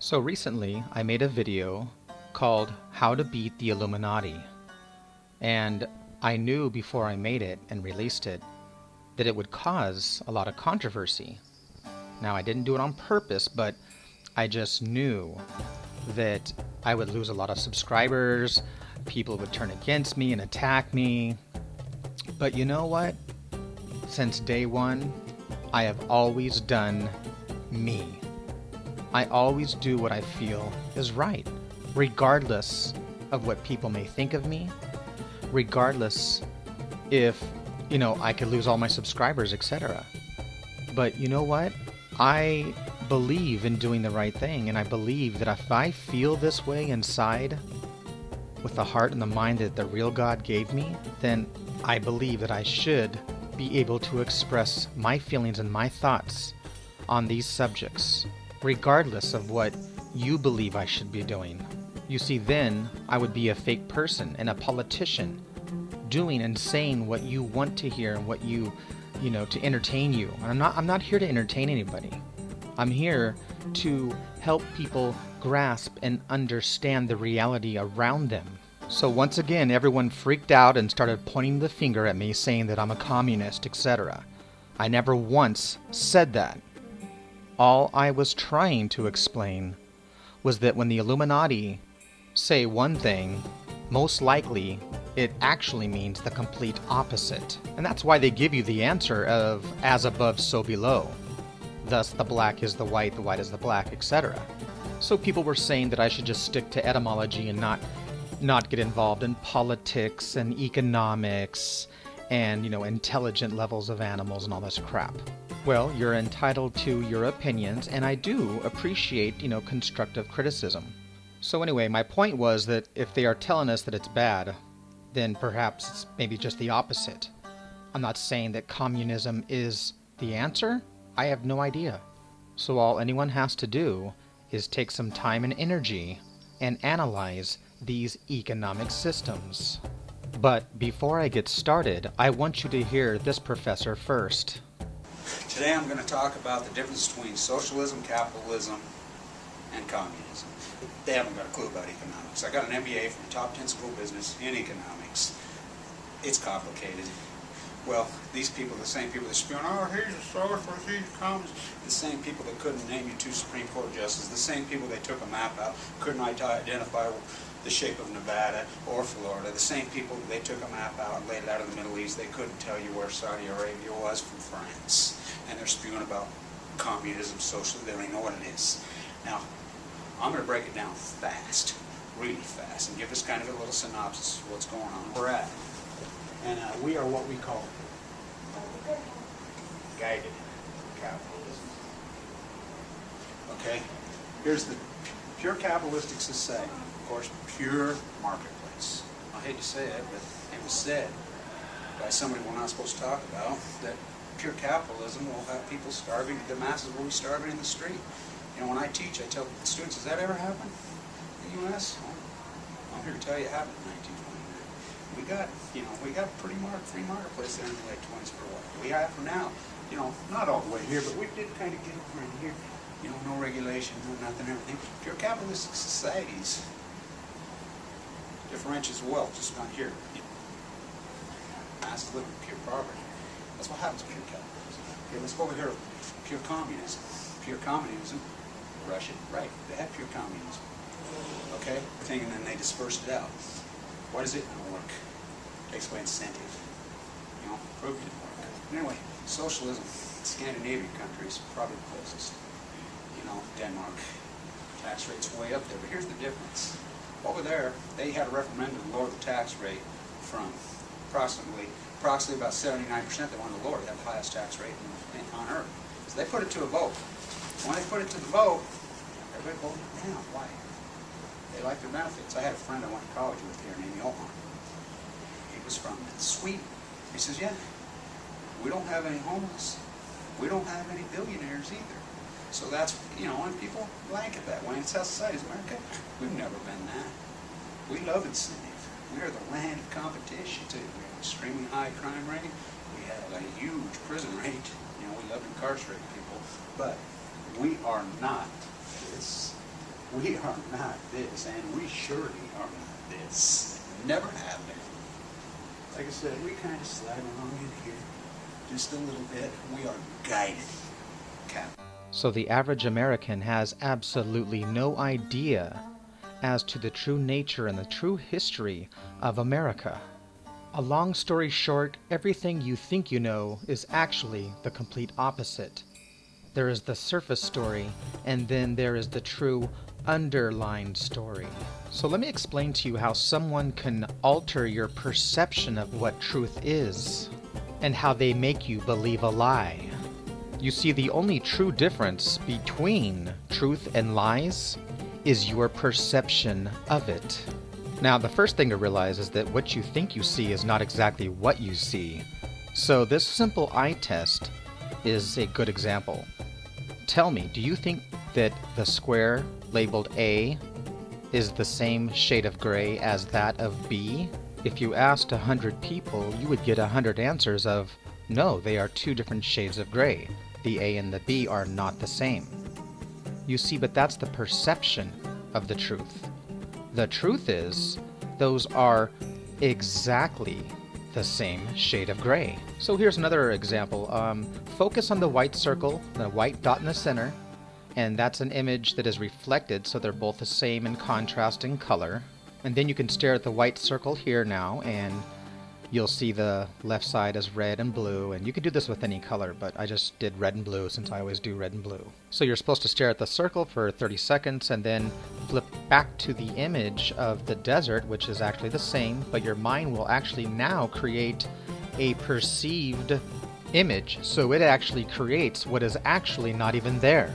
So recently, I made a video called How to Beat the Illuminati. And I knew before I made it and released it that it would cause a lot of controversy. Now, I didn't do it on purpose, but I just knew that I would lose a lot of subscribers, people would turn against me and attack me. But you know what? Since day one, I have always done me. I always do what I feel is right, regardless of what people may think of me, regardless if, I could lose all my subscribers, etc. But you know what? I believe in doing the right thing, and I believe that if I feel this way inside, with the heart and the mind that the real God gave me, then I believe that I should be able to express my feelings and my thoughts on these subjects, regardless of what you believe I should be doing. You see, then I would be a fake person and a politician, doing and saying what you want to hear and what you to entertain you. And I'm not here to entertain anybody. I'm here to help people grasp and understand the reality around them. So once again, everyone freaked out and started pointing the finger at me, saying that I'm a communist, etc. I never once said that. All I was trying to explain was that when the Illuminati say one thing, most likely it actually means the complete opposite. And that's why they give you the answer of as above, so below. Thus, the black is the white is the black, etc. So people were saying that I should just stick to etymology and not get involved in politics and economics and, intelligent levels of animals and all this crap. Well, you're entitled to your opinions, and I do appreciate, constructive criticism. So anyway, my point was that if they are telling us that it's bad, then perhaps it's maybe just the opposite. I'm not saying that communism is the answer. I have no idea. So all anyone has to do is take some time and energy and analyze these economic systems. But before I get started, I want you to hear this professor first. Today I'm going to talk about the difference between socialism, capitalism, and communism. They haven't got a clue about economics. I got an MBA from the top 10 school business in economics. It's complicated. Well, these people, the same people that spewing, oh, he's a socialist, he's a communist, the same people that couldn't name you two Supreme Court justices, the same people they took a map out, couldn't identify the shape of Nevada or Florida, the same people they took a map out and laid it out in the Middle East, they couldn't tell you where Saudi Arabia was from France. And they're spewing about communism, socialism, they don't even know what it is. Now, I'm going to break it down fast, really fast, and give us kind of a little synopsis of what's going on, where we're at. And we are what we call guided capitalism. Okay? Here's the pure capitalistic society. Of course, pure marketplace. I hate to say it, but it was said by somebody we're not supposed to talk about that pure capitalism will have people starving, the masses will be starving in the street. When I teach, I tell students, has that ever happened in the U.S.? I'm here to tell you it happened in 1929. We got a pretty free marketplace there in the late 20s for a while. We have for now, not all the way here, but we did kind of get over in here. No regulation, no nothing, everything. Pure capitalistic societies differentiates wealth, just not here. Masses live in pure poverty. That's what happens with pure capitalism. Okay, let's go over here. Pure communism. Pure communism. Russia, right? They had pure communism. Okay, thing, and then they dispersed it out. Why does it not work? Takes away incentive. Proved it didn't work. Anyway, socialism. Scandinavian countries probably the closest. Denmark. Tax rate's way up there, but here's the difference. Over there, they had a referendum to lower the tax rate from approximately about 79%. They wanted to lower it. They have the highest tax rate on earth. So they put it to a vote. When they put it to the vote, everybody voted down. Why? They like their benefits. I had a friend I went to college with here named Johan. He was from Sweden. He says, yeah, we don't have any homeless. We don't have any billionaires either. So that's, and people like it that way. It's how society is. America, we've never been that. We love incentive. We are the land of competition, too. We have an extremely high crime rate. We have a huge prison rate. We love to incarcerate people. But we are not this We are not this, and we surely are not this. Never have been. Like I said, we kind of slide along in here just a little bit. We are guided, Captain. So the average American has absolutely no idea as to the true nature and the true history of America. A long story short, everything you think you know is actually the complete opposite. There is the surface story, and then there is the true underlined story. So let me explain to you how someone can alter your perception of what truth is, and how they make you believe a lie. You see, the only true difference between truth and lies is your perception of it. Now, the first thing to realize is that what you think you see is not exactly what you see. So this simple eye test is a good example. Tell me, do you think that the square labeled A is the same shade of gray as that of B? If you asked 100 people, you would get 100 answers of, no, they are two different shades of gray. The A and the B are not the same. You see, but that's the perception of the truth. The truth is, those are exactly the same shade of gray. So here's another example. Focus on the white circle, the white dot in the center, and that's an image that is reflected, so they're both the same in contrast in color. And then you can stare at the white circle here now, and you'll see the left side is red and blue, and you can do this with any color, but I just did red and blue since I always do red and blue. So you're supposed to stare at the circle for 30 seconds and then flip back to the image of the desert, which is actually the same, but your mind will actually now create a perceived image, so it actually creates what is actually not even there.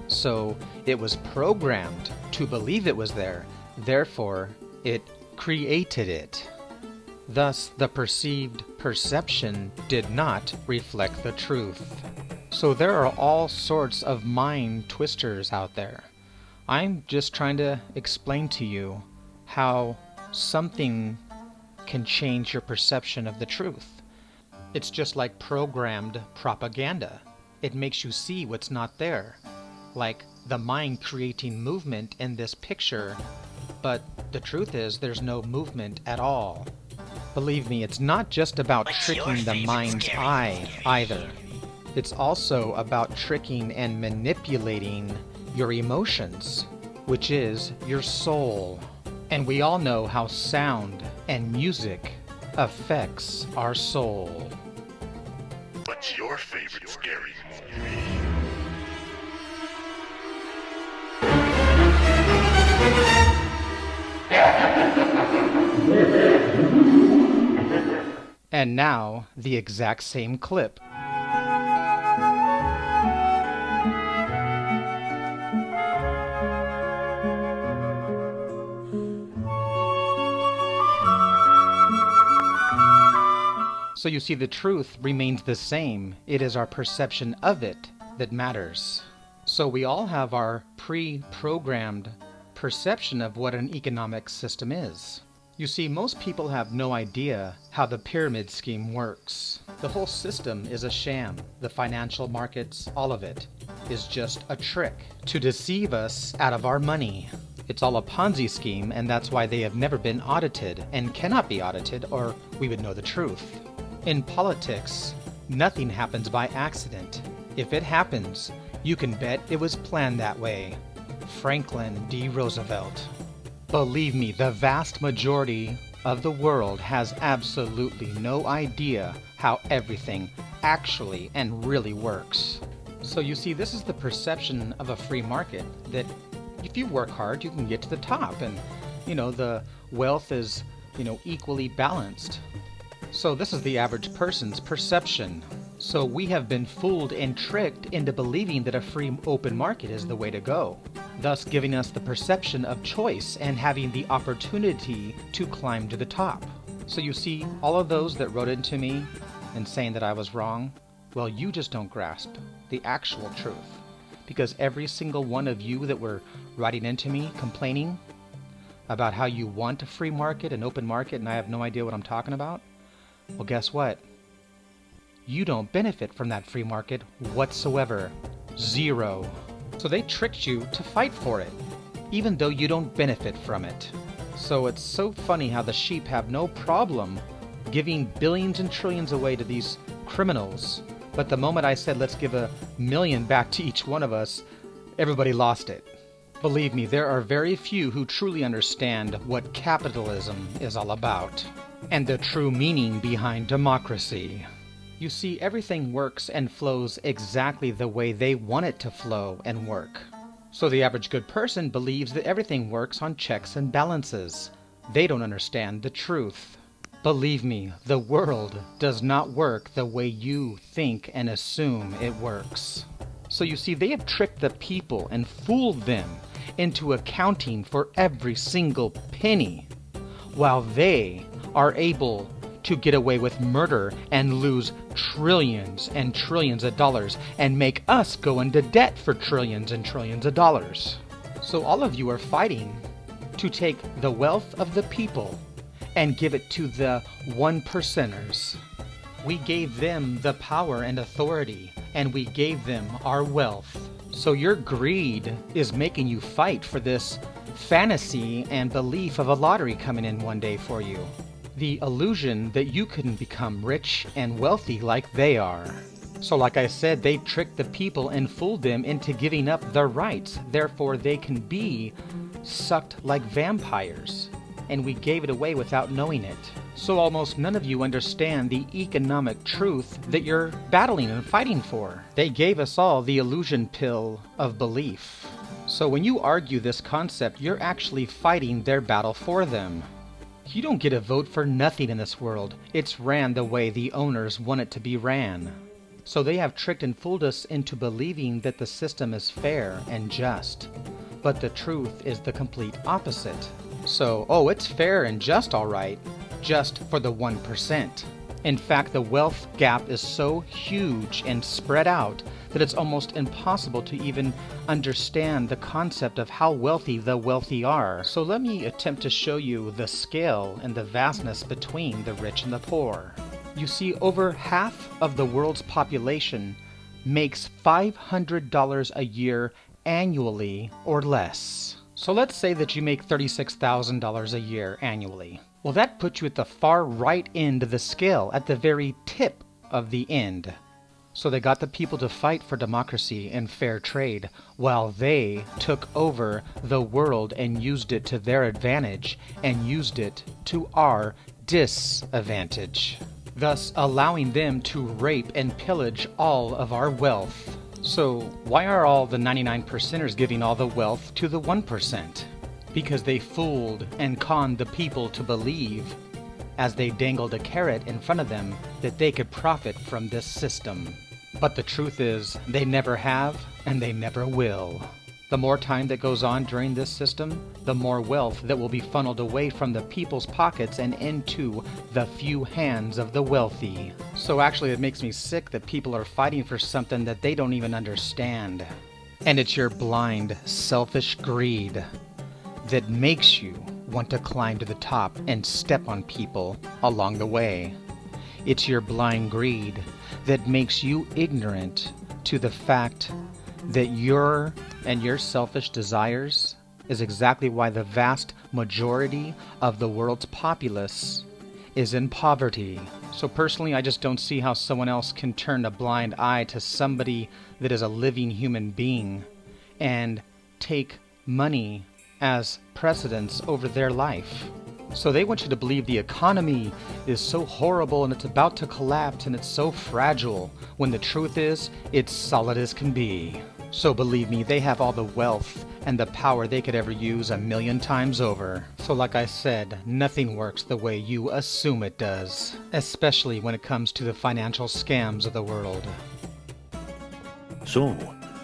So it was programmed to believe it was there, therefore it created it. Thus, the perceived perception did not reflect the truth. So there are all sorts of mind twisters out there. I'm just trying to explain to you how something can change your perception of the truth. It's just like programmed propaganda. It makes you see what's not there. Like the mind creating movement in this picture, but the truth is there's no movement at all. Believe me, it's not just about tricking the mind's eye either. It's also about tricking and manipulating your emotions, which is your soul. And we all know how sound and music affects our soul. What's your favorite scary movie? And now, the exact same clip. So you see, the truth remains the same. It is our perception of it that matters. So we all have our pre-programmed perception of what an economic system is. You see, most people have no idea how the pyramid scheme works. The whole system is a sham. The financial markets, all of it, is just a trick to deceive us out of our money. It's all a Ponzi scheme, and that's why they have never been audited and cannot be audited, or we would know the truth. In politics, nothing happens by accident. If it happens, you can bet it was planned that way. Franklin D. Roosevelt. Believe me, the vast majority of the world has absolutely no idea how everything actually and really works. So you see, this is the perception of a free market, that if you work hard, you can get to the top, and, the wealth is, equally balanced. So this is the average person's perception. So we have been fooled and tricked into believing that a free open market is the way to go, thus giving us the perception of choice and having the opportunity to climb to the top. So you see, all of those that wrote into me and saying that I was wrong, well, you just don't grasp the actual truth. Because every single one of you that were writing into me complaining about how you want a free market, an open market, and I have no idea what I'm talking about, well, guess what? You don't benefit from that free market whatsoever. Zero. So they tricked you to fight for it. even though you don't benefit from it. So it's so funny how the sheep have no problem giving billions and trillions away to these criminals. But the moment I said let's give $1 million back to each one of us, everybody lost it. Believe me, there are very few who truly understand what capitalism is all about, and the true meaning behind democracy. You see, everything works and flows exactly the way they want it to flow and work. So the average good person believes that everything works on checks and balances. They don't understand the truth. Believe me, the world does not work the way you think and assume it works. So you see, they have tricked the people and fooled them into accounting for every single penny, while they are able to get away with murder and lose trillions and trillions of dollars and make us go into debt for trillions and trillions of dollars. So all of you are fighting to take the wealth of the people and give it to the 1%ers. We gave them the power and authority, and we gave them our wealth. So your greed is making you fight for this fantasy and belief of a lottery coming in one day for you. The illusion that you can become rich and wealthy like they are. So like I said, they tricked the people and fooled them into giving up their rights. Therefore, they can be sucked like vampires. And we gave it away without knowing it. So almost none of you understand the economic truth that you're battling and fighting for. They gave us all the illusion pill of belief. So when you argue this concept, you're actually fighting their battle for them. You don't get a vote for nothing in this world. It's ran the way the owners want it to be ran. So they have tricked and fooled us into believing that the system is fair and just. But the truth is the complete opposite. So, it's fair and just all right, just for the 1%. In fact, the wealth gap is so huge and spread out that it's almost impossible to even understand the concept of how wealthy the wealthy are. So let me attempt to show you the scale and the vastness between the rich and the poor. You see, over half of the world's population makes $500 a year annually or less. So let's say that you make $36,000 a year annually. Well, that puts you at the far right end of the scale, at the very tip of the end. So they got the people to fight for democracy and fair trade, while they took over the world and used it to their advantage and used it to our disadvantage, thus allowing them to rape and pillage all of our wealth. So why are all the 99%ers giving all the wealth to the 1%? Because they fooled and conned the people to believe, as they dangled a carrot in front of them, that they could profit from this system. But the truth is, they never have and they never will. The more time that goes on during this system, the more wealth that will be funneled away from the people's pockets and into the few hands of the wealthy. So actually it makes me sick that people are fighting for something that they don't even understand. And it's your blind, selfish greed that makes you want to climb to the top and step on people along the way. It's your blind greed that makes you ignorant to the fact that your selfish desires is exactly why the vast majority of the world's populace is in poverty. So personally, I just don't see how someone else can turn a blind eye to somebody that is a living human being and take money as precedence over their life. So they want you to believe the economy is so horrible and it's about to collapse and it's so fragile, when the truth is, it's solid as can be. So believe me, they have all the wealth and the power they could ever use 1,000,000 times over. So like I said, nothing works the way you assume it does, especially when it comes to the financial scams of the world. So,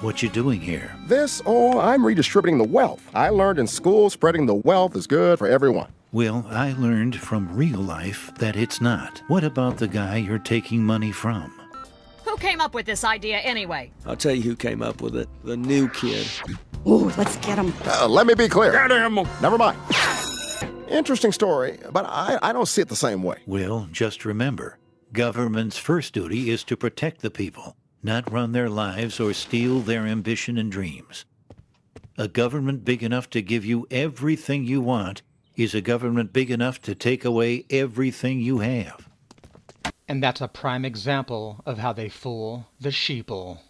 what you doing here? I'm redistributing the wealth. I learned in school spreading the wealth is good for everyone. Well, I learned from real life that it's not. What about the guy you're taking money from? Who came up with this idea anyway? I'll tell you who came up with it. The new kid. Ooh, let's get him. Let me be clear. Get him! Never mind. Interesting story, but I don't see it the same way. Well, just remember, government's first duty is to protect the people, not run their lives or steal their ambition and dreams. A government big enough to give you everything you want is a government big enough to take away everything you have. And that's a prime example of how they fool the sheeple.